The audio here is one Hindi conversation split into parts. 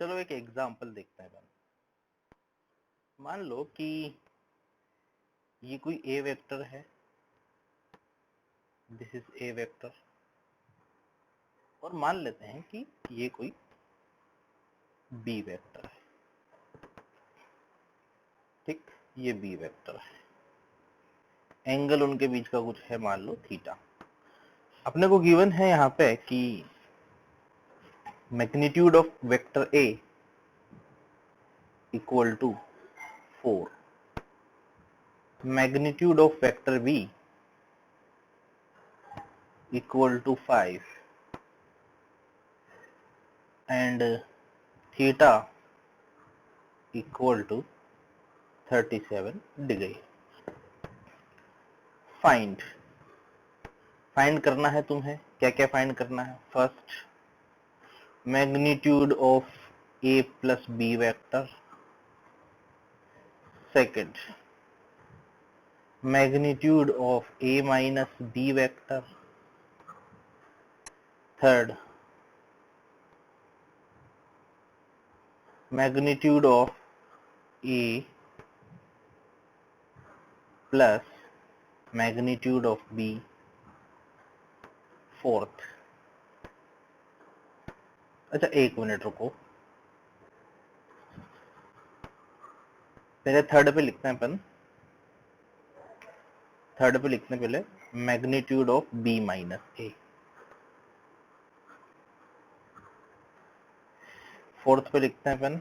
चलो एक एग्जांपल देखते हैं। मान लो कि ये कोई ए वेक्टर है, दिस इज ए वेक्टर, और मान लेते हैं कि ये कोई बी वेक्टर है। ठीक, ये बी वेक्टर है, एंगल उनके बीच का कुछ है, मान लो थीटा। अपने को गिवन है यहाँ पे कि magnitude of vector A equal to 4, magnitude of vector B equal to 5 and theta equal to 37 degree. Find करना है तुम्हें। क्या क्या फाइंड करना है? First, magnitude of A plus B vector. Second, magnitude of A minus B vector. Third, magnitude of A plus magnitude of B. Fourth, अच्छा एक मिनट रुको, पहले थर्ड पे लिखते हैं अपन। थर्ड पे लिखते हैं पहले magnitude of B minus A. Fourth पे लिखते हैं अपन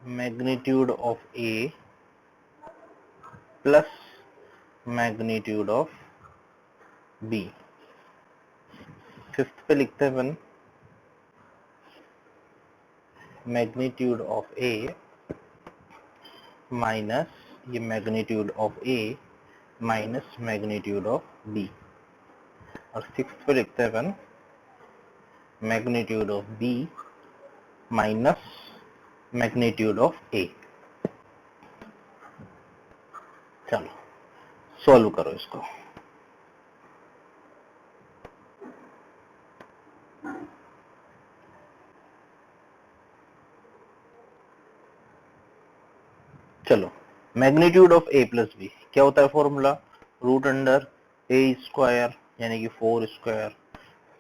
magnitude of A plus magnitude of B. Fifth पे लिखते हैं अपन मैग्नीट्यूड ऑफ ए माइनस ये magnitude of A minus magnitude of B. और सिक्स्थ पे लिखते हैं अपन magnitude of B minus magnitude of A. चलो सॉल्व करो इसको। चलो, magnitude of A plus B क्या होता है formula? Root under A square यानी कि 4 स्क्वायर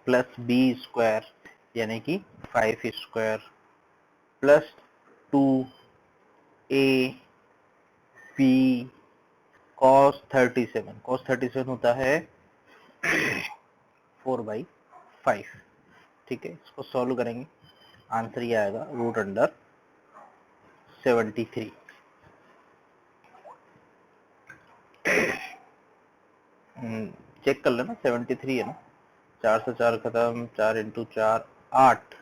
प्लस बी स्क्वायर यानी कि 5 square plus 2 A B cos 37। cos 37 होता है 4/5। ठीक है, इसको सॉल्व करेंगे, आंसर ये आएगा रूट अंडर 73। चेक कर लेना, 73 है ना। 4 से 4 खत्म, 4 इंटू 4 8,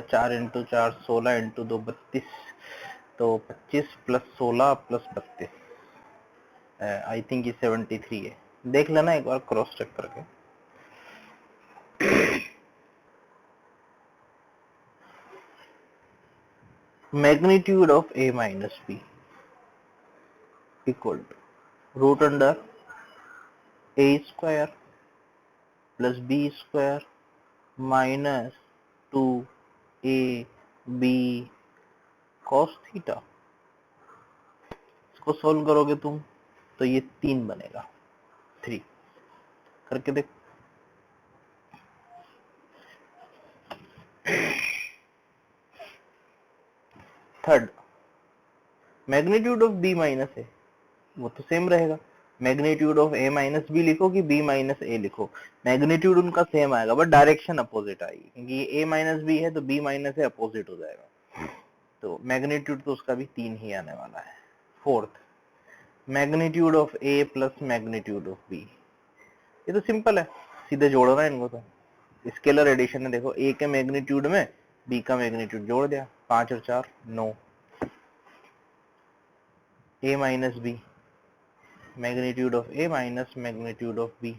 4 इंटू 4 16 इंटू 2 32, तो 25 प्लस 16 प्लस 32, आई थिंक ये 73 है। देख लेना एक बार क्रॉस चेक करके। Magnitude of A minus B equal to root under A square plus B square minus 2 A B cos theta. इसको सोल्व करोगे तुम तो ये 3 बनेगा, 3 करके देख। Third, magnitude of B minus A, वो तो सेम रहेगा। Magnitude of A minus B लिखो कि बी माइनस ए लिखो, मैग्नीट्यूड उनका सेम आएगा बट डायरेक्शन अपोजिट आएगी, क्योंकि ये ए माइनस बी है तो बी माइनस ए अपोजिट हो जाएगा। तो मैग्नीट्यूड तो उसका भी 3 ही आने वाला है। Fourth, magnitude of A plus magnitude of B, ये तो सिंपल है, सीधे जोड़ना है इनको। तो स्केलर एडिशन है, देखो ए के मैग्नीट्यूड में बी का मैग्नीट्यूड जोड़ दिया, 5 और 4 9, A minus B magnitude of A minus magnitude of B,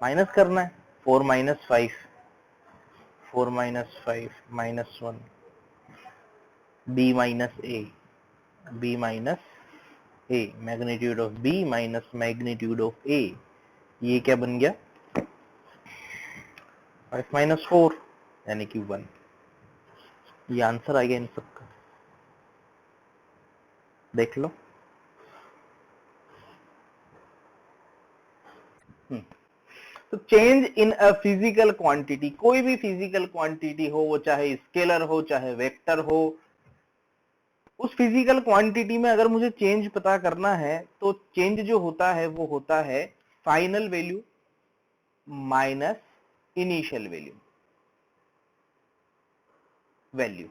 minus करना है, 4 minus 5 4 minus 5 minus 1, B minus A magnitude of B minus magnitude of A, ये क्या बन गया 5 माइनस 4 यानी कि 1। ये आंसर आ गया इन सबका, देख लो। तो change in a physical quantity, कोई भी फिजिकल क्वांटिटी हो, वो चाहे स्केलर हो चाहे वेक्टर हो, उस फिजिकल क्वांटिटी में अगर मुझे चेंज पता करना है तो चेंज जो होता है वो होता है final value minus initial value.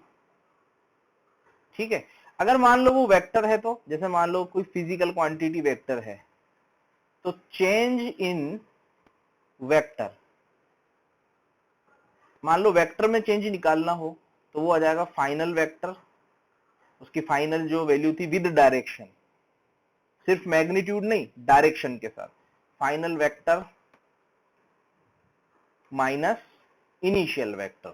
ठीक है, अगर मान लो वो वेक्टर है, तो जैसे मान लो कोई फिजिकल क्वांटिटी वेक्टर है, तो चेंज इन वेक्टर, मान लो वेक्टर में चेंज निकालना हो तो वो आ जाएगा फाइनल वेक्टर, उसकी फाइनल जो वैल्यू थी विद डायरेक्शन, सिर्फ मैग्नीट्यूड नहीं डायरेक्शन के साथ, final vector minus initial vector.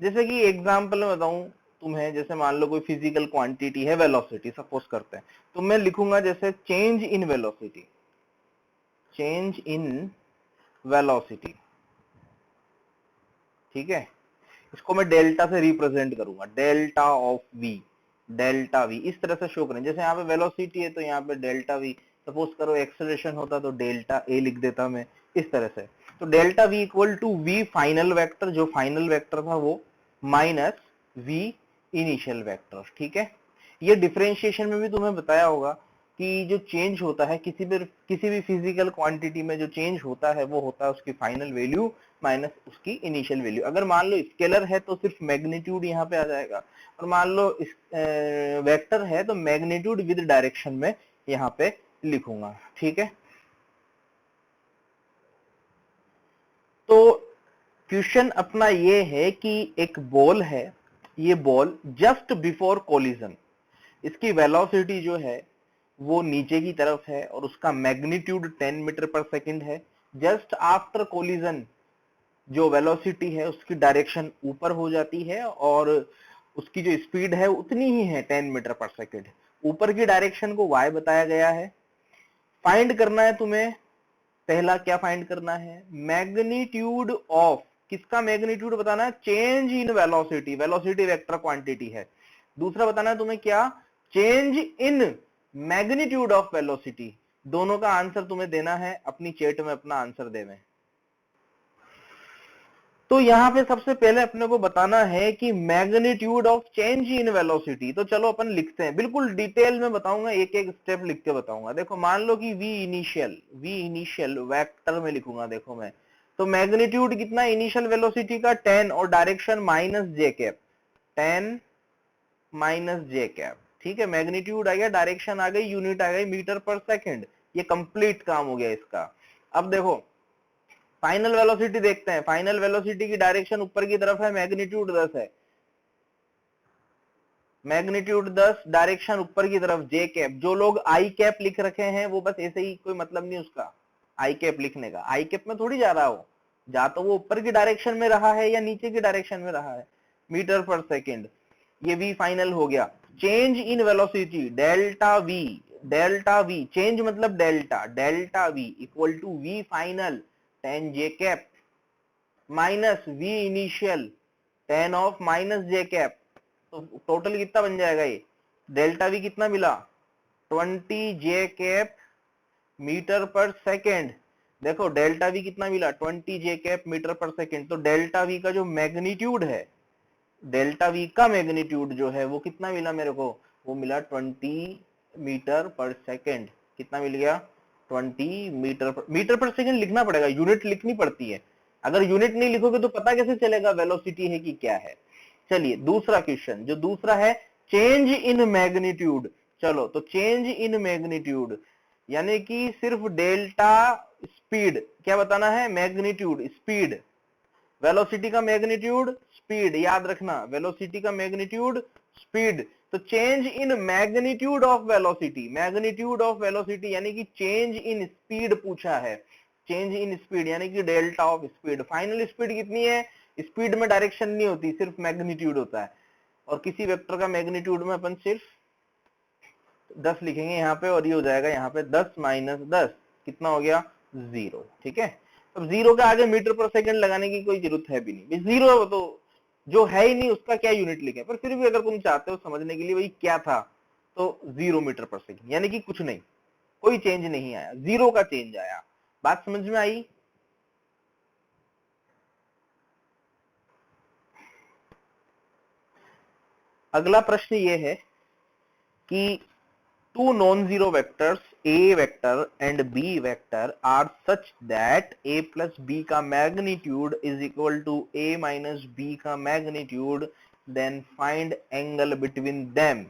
जैसे कि एग्जांपल में बताऊं तुम्हें, जैसे मान लो कोई फिजिकल क्वांटिटी है वेलोसिटी, सपोज करते हैं, तो मैं लिखूंगा जैसे चेंज इन वेलोसिटी, ठीक है, इसको मैं डेल्टा से रिप्रेजेंट करूंगा, डेल्टा वी इस तरह से शो करें। जैसे यहाँ पे वेलोसिटी है तो यहाँ पे डेल्टा वी, सपोज करो एक्सेलरेशन होता तो डेल्टा ए लिख देता मैं, इस तरह से। तो delta V equal to V final vector, जो फाइनल वेक्टर था वो, माइनस वी इनिशियल वेक्टर। ठीक है, ये डिफरेंशिएशन में भी तुम्हें बताया होगा कि जो चेंज होता है किसी भी फिजिकल क्वांटिटी में, जो चेंज होता है वो होता है उसकी फाइनल वैल्यू माइनस उसकी इनिशियल वैल्यू। अगर मान लो स्केलर है तो सिर्फ मैग्नीट्यूड यहाँ पे आ जाएगा, और मान लो वेक्टर है तो मैग्नीट्यूड विद डायरेक्शन में यहाँ पे लिखूंगा। ठीक है, तो क्वेश्चन अपना ये है कि एक बॉल है, ये बॉल जस्ट बिफोर कोलिजन, इसकी वेलोसिटी जो है वो नीचे की तरफ है और उसका मैग्नीट्यूड 10 मीटर पर सेकंड है। जस्ट आफ्टर कोलिजन जो वेलोसिटी है उसकी डायरेक्शन ऊपर हो जाती है और उसकी जो स्पीड है उतनी ही है 10 मीटर पर सेकंड। ऊपर की डायरेक्शन को y बताया गया है। फाइंड करना है तुम्हें, पहला क्या फाइंड करना है, मैग्नीट्यूड ऑफ, किसका मैग्नीट्यूड बताना है, change in velocity, velocity vector quantity है। दूसरा बताना है तुम्हें क्या, change in magnitude of velocity. दोनों का आंसर तुम्हें देना है, अपनी चैट में अपना आंसर देवें। तो यहां पे सबसे पहले अपने को बताना है कि magnitude of change in velocity. तो चलो अपन लिखते हैं, बिल्कुल डिटेल में बताऊंगा, एक एक स्टेप लिख के बताऊंगा। देखो मान लो कि v इनिशियल वेक्टर में लिखूंगा, देखो मैं, तो मैग्नीट्यूड कितना इनिशियल वेलोसिटी का 10 और direction minus J cap, 10 minus J cap. ठीक है, मैग्नीट्यूड आ गया, डायरेक्शन आ गई, यूनिट आ गई मीटर पर सेकंड, ये कंप्लीट काम हो गया इसका। अब देखो फाइनल वेलोसिटी देखते हैं, फाइनल वेलोसिटी की डायरेक्शन ऊपर की तरफ है, मैग्नीट्यूड 10 है, मैग्नीट्यूड 10, डायरेक्शन ऊपर की तरफ, जे कैप। जो लोग आई कैप लिख रखे हैं वो बस ऐसे ही, कोई मतलब नहीं उसका आई कैप लिखने का, आई कैप में थोड़ी जा रहा हो, जा तो वो ऊपर की डायरेक्शन में रहा है या नीचे की डायरेक्शन में रहा है, मीटर पर सेकंड। ये वी फाइनल हो गया। Change in velocity delta V change मतलब delta V equal to V final 10 J cap minus V initial 10 of minus J cap. तो टोटल कितना बन जाएगा, ये डेल्टा वी कितना मिला, 20 J cap meter per second. देखो डेल्टा वी कितना मिला, 20 J cap meter per second. तो डेल्टा वी का जो मैग्नीट्यूड है, डेल्टा वी का मैग्नीट्यूड जो है वो कितना मिला मेरे को, वो मिला 20 मीटर पर सेकेंड। कितना मिल गया, 20 मीटर पर सेकेंड लिखना पड़ेगा, यूनिट लिखनी पड़ती है। अगर यूनिट नहीं लिखोगे तो पता कैसे चलेगा वेलोसिटी है कि क्या है। चलिए दूसरा क्वेश्चन, जो दूसरा है चेंज इन मैग्नीट्यूड। चलो तो चेंज इन मैग्नीट्यूड यानी कि सिर्फ डेल्टा स्पीड, क्या बताना है, मैग्नीट्यूड स्पीड, वेलोसिटी का मैग्नीट्यूड स्पीड, याद रखना वेलोसिटी का मैग्नीट्यूड स्पीड। तो change in magnitude of velocity, magnitude of velocity यानी कि चेंज इन स्पीड पूछा है, चेंज इन स्पीड यानी कि delta of speed. Final speed कितनी है, स्पीड में डायरेक्शन नहीं होती, सिर्फ मैग्नीट्यूड होता है। और किसी वेक्टर का मैग्नीट्यूड में अपन सिर्फ 10 लिखेंगे यहाँ पे, और ये हो जाएगा यहाँ पे 10 माइनस 10 कितना हो गया, 0। ठीक है, अब जीरो के आगे मीटर पर सेकंड लगाने की कोई जरूरत है भी नहीं, जीरो तो जो है ही नहीं उसका क्या यूनिट लिखे, पर फिर भी अगर तुम चाहते हो समझने के लिए वही क्या था, तो 0 मीटर पर सेकंड, यानी कि कुछ नहीं, कोई चेंज नहीं आया, जीरो का चेंज आया। बात समझ में आई? अगला प्रश्न ये है कि two non-zero vectors a vector and b vector are such that a plus b का magnitude is equal to a minus b का magnitude, then find angle between them।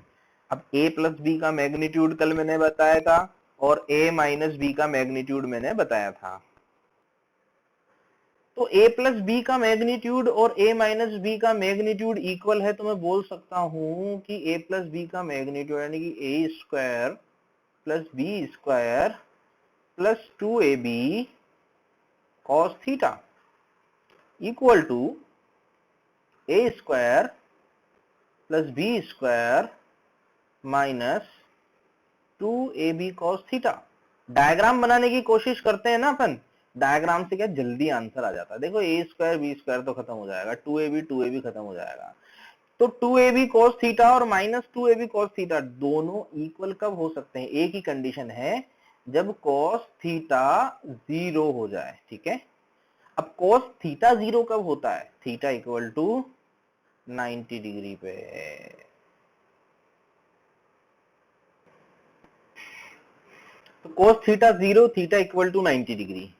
अब a plus b का magnitude कल मैंने बताया था और a minus b का magnitude मैंने बताया था। तो a प्लस बी का मैग्नीट्यूड और a माइनस बी का मैग्नीट्यूड इक्वल है, तो मैं बोल सकता हूं कि a प्लस बी का मैग्नीट्यूड यानी कि a square plus B square plus 2ab cos theta equal to a square plus B square minus 2ab cos theta. Diagram बनाने की कोशिश करते हैं ना अपन, डायग्राम से क्या जल्दी आंसर आ जाता है। देखो a स्क्वायर बी स्क्वायर तो खत्म हो जाएगा, 2ab खत्म हो जाएगा, तो 2ab cos थीटा और माइनस 2ab cos थीटा दोनों इक्वल कब हो सकते हैं? एक ही कंडीशन है, जब cos थीटा 0 हो जाए, ठीक है। अब cos थीटा 0 कब होता है? थीटा इक्वल टू 90 डिग्री पे। तो cos theta 0, theta equal to 90 degree,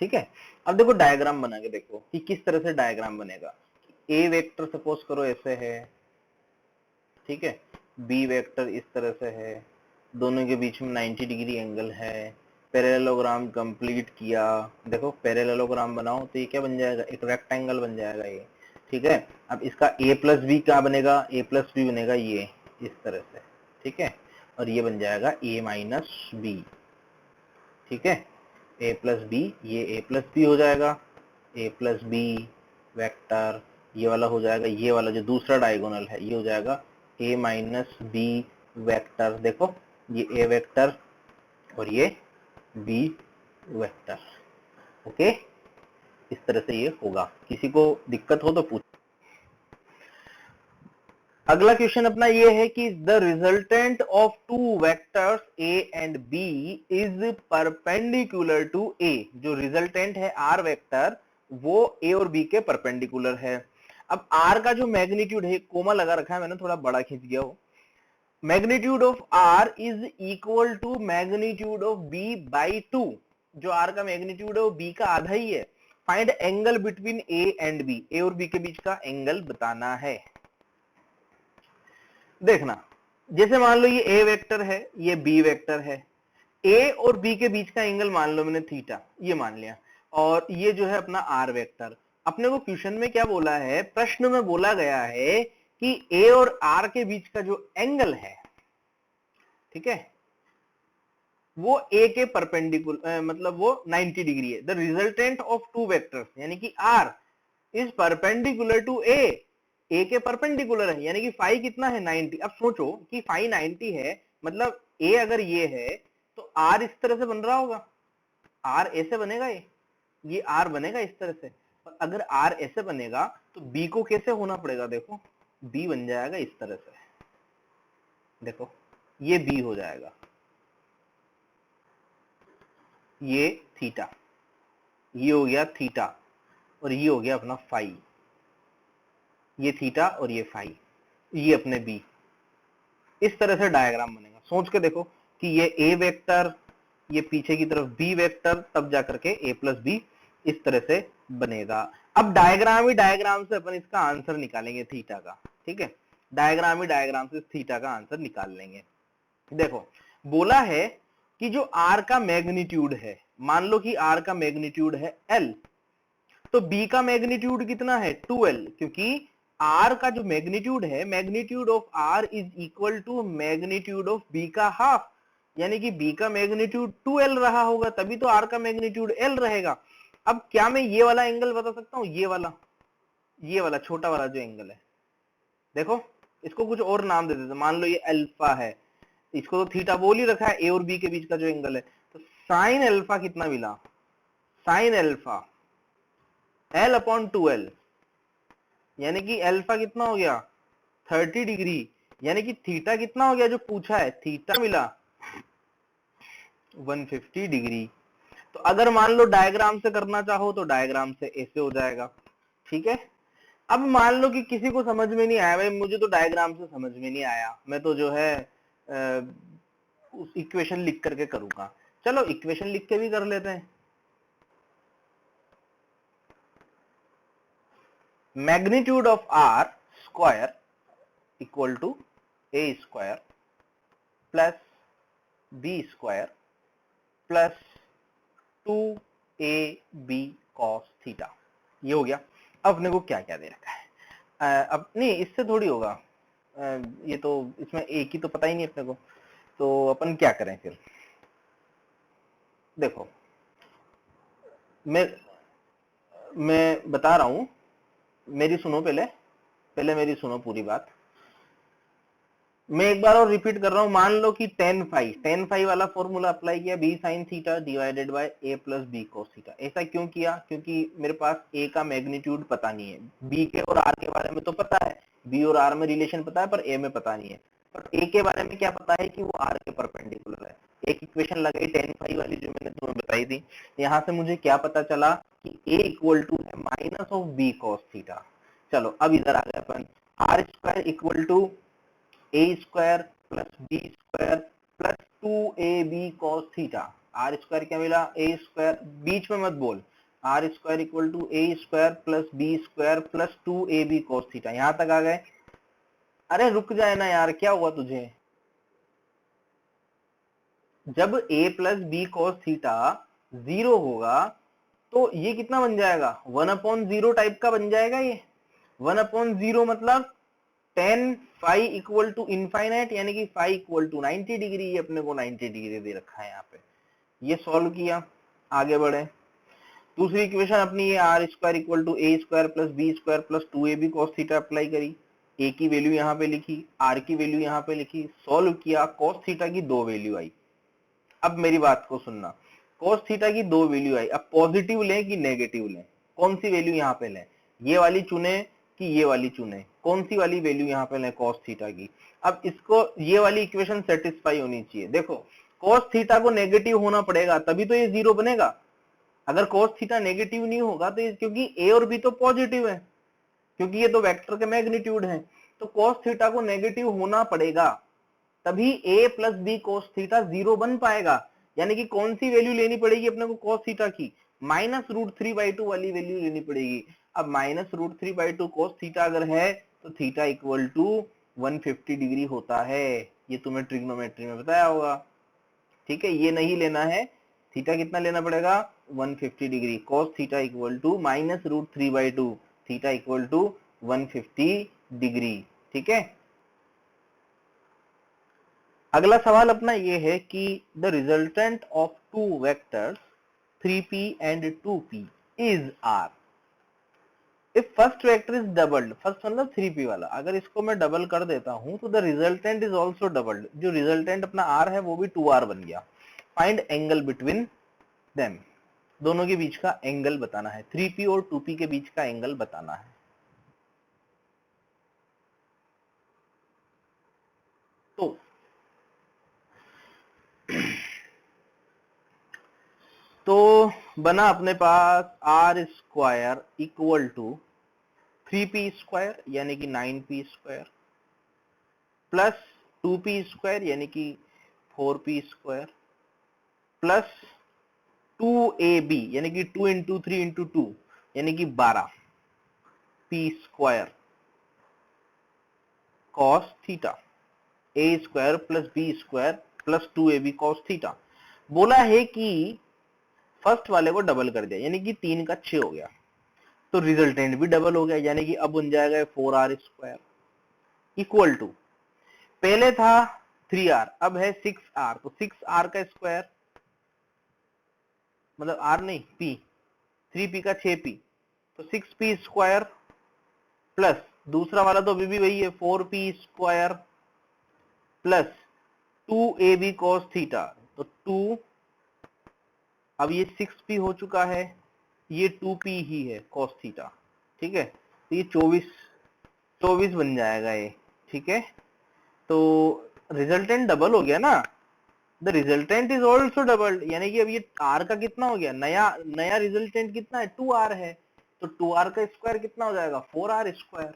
ठीक है। अब देखो डायग्राम बना के देखो कि किस तरह से डायग्राम बनेगा। ए वेक्टर सपोज करो ऐसे है, ठीक है, बी वेक्टर इस तरह से है, दोनों के बीच में 90 डिग्री एंगल है, पैरेललोग्राम कंप्लीट किया। देखो पैरेललोग्राम बनाओ तो ये क्या बन जाएगा? एक रेक्टेंगल बन जाएगा ये, ठीक है। अब इसका a प्लस बी क्या बनेगा? a प्लस बी बनेगा ये इस तरह से, ठीक है, और ये बन जाएगा a माइनस बी, ठीक है। a प्लस बी, ये a प्लस बी हो जाएगा, a प्लस बी वेक्टर, ये वाला हो जाएगा, ये वाला जो दूसरा डायगोनल है ये हो जाएगा a माइनस बी वेक्टर। देखो ये a वेक्टर और ये b वेक्टर, ओके। इस तरह से ये होगा। किसी को दिक्कत हो तो पूछ। अगला क्वेश्चन अपना ये है कि the resultant of two vectors a and b is perpendicular to a। जो रिजल्टेंट है r वेक्टर वो a और b के परपेंडिकुलर है। अब r का जो मैग्नीट्यूड है, कोमा लगा रखा है मैंने, थोड़ा बड़ा खींच गया हो। Magnitude of r is equal to magnitude of b by 2। जो r का मैग्नीट्यूड है वो b का आधा ही है। Find angle between a and b, a और b के बीच का एंगल बताना है। देखना, जैसे मान लो ये a वेक्टर है, ये b वेक्टर है, a और b के बीच का एंगल मान लो मैंने थीटा, ये मान लिया, और ये जो है अपना r वेक्टर। अपने को क्वेश्चन में क्या बोला है? प्रश्न में बोला गया है कि a और r के बीच का जो एंगल है, ठीक है, वो a के परपेंडिकुलर, मतलब वो 90 डिग्री है। The resultant of two vectors यानी कि r is perpendicular to a के परपेंडिकुलर है, यानी कि फाई कितना है? 90। अब सोचो कि फाई 90 है, मतलब a अगर ये है तो r इस तरह से बन रहा होगा, r ऐसे बनेगा, ये r बनेगा इस तरह से। और अगर r ऐसे बनेगा तो b को कैसे होना पड़ेगा? देखो b बन जाएगा इस तरह से, देखो ये b हो जाएगा, ये थीटा, ये हो गया थीटा, और ये हो गया अपना फाई, ये थीटा और ये फाई, ये अपने b। इस तरह से डायग्राम बनेगा। सोच के देखो कि ये a वेक्टर, ये पीछे की तरफ b वेक्टर, तब जाकर के a प्लस बी इस तरह से बनेगा। अब डायग्राम ही डायग्राम से अपन इसका आंसर निकालेंगे थीटा का, ठीक है। डायग्राम ही डायग्राम से थीटा का आंसर निकाल लेंगे। देखो बोला है कि जो r का मैग्नीट्यूड है, मान लो कि r का मैग्नीट्यूड है l, तो b का मैग्नीट्यूड कितना है? 2l, क्योंकि r का जो मैग्नीट्यूड है, magnitude of r is equal to magnitude of b का हाफ, यानी कि b का मैग्नीट्यूड 2l रहा होगा, तभी तो r का मैग्नीट्यूड l रहेगा। अब क्या मैं ये वाला एंगल बता सकता हूं? ये वाला छोटा वाला जो एंगल है, देखो इसको कुछ और नाम दे देते, मान लो ये अल्फा है, इसको तो थीटा बोल ही रखा है, a और b के बीच का जो एंगल है, तो साइन अल्फा कितना मिला? Sine alpha L upon 2l, यानी कि अल्फा कितना हो गया 30 डिग्री, यानी कि थीटा कितना हो गया जो पूछा है, थीटा मिला 150 डिग्री। तो अगर मान लो डायग्राम से करना चाहो तो डायग्राम से ऐसे हो जाएगा, ठीक है। अब मान लो कि किसी को समझ में नहीं आया, भाई मुझे तो डायग्राम से समझ में नहीं आया, मैं तो जो है उस इक्वेशन लिख करके करूंगा। चलो इक्वेशन लिख के भी कर लेते हैं। Magnitude of R square equal to A square plus B square plus 2ab cos theta, ये हो गया। अब अपने को क्या क्या दे रखा है, अब नहीं इससे थोड़ी होगा, ये तो इसमें एक ही तो पता ही नहीं अपने को, तो अपन क्या करें फिर। देखो मैं बता रहा हूं, मेरी सुनो, पहले मेरी सुनो पूरी बात। मैं एक बार और रिपीट कर रहा हूं, मान लो कि tan फाई वाला फॉर्मूला अप्लाई किया, b sin theta divided by a plus B cos theta. ऐसा क्यों किया, क्योंकि मेरे पास a का मैग्नीट्यूड पता नहीं है, b के और r के बारे में तो पता है, b और r में रिलेशन पता है, पर a में पता नहीं है। पर a के बारे में क्या पता है कि वो r के परपेंडिकुलर है। एक इक्वेशन लगाई tan फाई वाली जो मैंने तुम्हें बताई थी, यहाँ से मुझे क्या पता चला कि a इक्वल टू है minus of b cos theta. चलो अब इधर आ गए अपन, r square equal to a square plus B square plus 2ab cos theta. R square क्या मिला, a स्क्वायर, बीच में मत बोल, R square equal to a square plus B square plus 2ab cos theta. यहां तक आ गए। अरे रुक जाए ना यार, क्या हुआ तुझे, जब a plus B cos theta 0 होगा तो ये कितना बन जाएगा, 1/0 टाइप का बन जाएगा। ये 1/0 मतलब tan phi equal to infinite, यानी कि फाई इक्वल टू 90 डिग्री। ये अपने को 90 डिग्री दे रखा है यहाँ पे, ये सॉल्व किया, आगे बढ़े। दूसरी इक्वेशन अपनी ये R square equal to A square plus B square plus 2ab cos theta apply करी, ए की वैल्यू यहाँ पे लिखी, आर की वैल्यू यहाँ पे लिखी, सॉल्व किया, cos थीटा की 2 वैल्यू आई। अब मेरी बात को सुनना, cos थीटा की 2 वैल्यू आई, अब पॉजिटिव लें कि नेगेटिव लें, कौन सी वैल्यू यहाँ पे लें, ये वाली चुने कि ये वाली चुने, कौन सी वाली वैल्यू यहाँ पे लें cos थीटा की। अब इसको ये वाली इक्वेशन सेटिस्फाई होनी चाहिए। देखो cos थीटा को नेगेटिव होना पड़ेगा तभी तो ये 0 बनेगा। अगर cos थीटा नेगेटिव नहीं होगा तो क्योंकि a और b तो पॉजिटिव है, क्योंकि ये तो वेक्टर के मैग्नीट्यूड है, तो cos थीटा को नेगेटिव होना पड़ेगा तभी a plus B cos theta 0 बन पाएगा। यानी कि कौन सी वैल्यू लेनी पड़ेगी अपने को cos थीटा की, -√3/2 वाली वैल्यू लेनी पड़ेगी। अब -√3/2 cos थीटा अगर है तो थीटा इक्वल टू 150 डिग्री होता है, ये तुम्हें ट्रिग्नोमेट्री में बताया होगा, ठीक है। ये नहीं लेना है, थीटा कितना लेना पड़ेगा 150 degree, cos theta equal to -√3/2, theta equal to 150 degree, ठीक है। अगला सवाल अपना ये है कि the resultant of two vectors 3p and 2p is r if first vector is doubled, first मतलब 3p वाला, अगर इसको मैं डबल कर देता हूं तो the resultant is also doubled, जो रिजल्टेंट अपना r है वो भी 2r बन गया। फाइंड एंगल बिटवीन देम, दोनों के बीच का एंगल बताना है, 3p और 2p के बीच का एंगल बताना है। तो बना अपने पास R square equal to 3p square यानी कि 9p square plus 2p square यानी कि 4p स्क्वायर प्लस 2ab यानी कि 2 इंटू 3 इंटू 2 यानी कि 12p square cos theta, a square plus b square plus 2ab cos theta. बोला है कि फर्स्ट वाले को डबल कर दिया यानी कि 3 का 6 हो गया, तो रिजल्टेंट भी डबल हो गया यानी कि अब बन जाएगा 4r स्क्वायर इक्वल टू, पहले था 3r अब है 6r, तो 6r का स्क्वायर मतलब r नहीं p, 3p का 6p, तो 6p स्क्वायर प्लस दूसरा वाला तो अभी भी वही है 4p square plus 2ab cos theta, तो अब ये 6p हो चुका है, ये 2p ही है cos थीटा, ठीक है। तो ये 24 बन जाएगा ये, ठीक है। तो रिजल्टेंट डबल हो गया ना, the resultant is also doubled, यानी कि अब ये r का कितना हो गया, नया नया रिजल्टेंट कितना है, 2r है, तो 2r का स्क्वायर कितना हो जाएगा, 4r स्क्वायर।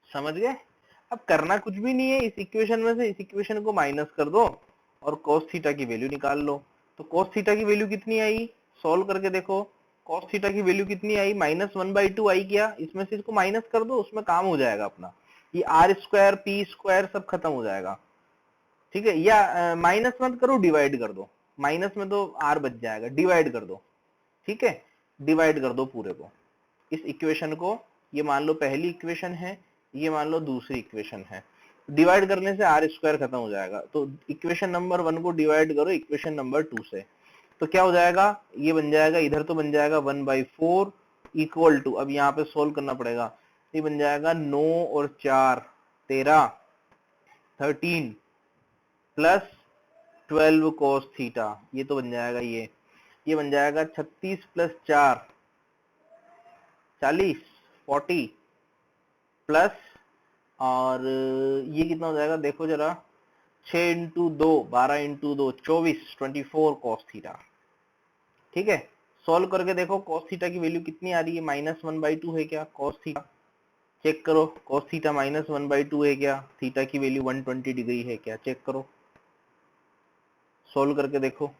समझ गए। अब करना कुछ भी नहीं है, इस इक्वेशन में से इस इक्वेशन को माइनस कर दो और cos थीटा की वैल्यू निकाल लो। तो cos थीटा की वैल्यू कितनी आई, सॉल्व करके देखो, cos थीटा की वैल्यू कितनी आई, -1/2 आई क्या, इसमें से इसको माइनस कर दो, उसमें काम हो जाएगा अपना, ये r स्क्वायर p स्क्वायर सब खत्म हो जाएगा, ठीक है। या माइनस मत करो, डिवाइड कर दो, माइनस में तो r बच जाएगा, डिवाइड कर दो, ठीक है, डिवाइड कर दो पूरे को, इस इक्वेशन को, ये मान लो पहली इक्वेशन है, ये मान लो दूसरी इक्वेशन है, डिवाइड करने से r स्क्वायर खत्म हो जाएगा। तो इक्वेशन नंबर 1 को डिवाइड करो इक्वेशन नंबर 2 से, तो क्या हो जाएगा, ये बन जाएगा, इधर तो बन जाएगा 1/4 इक्वल टू, अब यहाँ पे सोल्व करना पड़ेगा, ये बन जाएगा 9 और 4 13 13 प्लस 12 cos थीटा, ये तो बन जाएगा, ये बन जाएगा 36 प्लस 4 40 40 प्लस, और ये कितना हो जाएगा देखो जरा, 6 इंटू 2 12 इंटू 2 24 24 cos थीटा, ठीक है। सॉल्व करके देखो cos थीटा की वैल्यू कितनी आ रही है, -1/2 है क्या cos थीटा, चेक करो cos थीटा -1/2 है क्या, थीटा की वैल्यू 120 डिग्री है क्या, चेक करो, सोल्व करके देखो।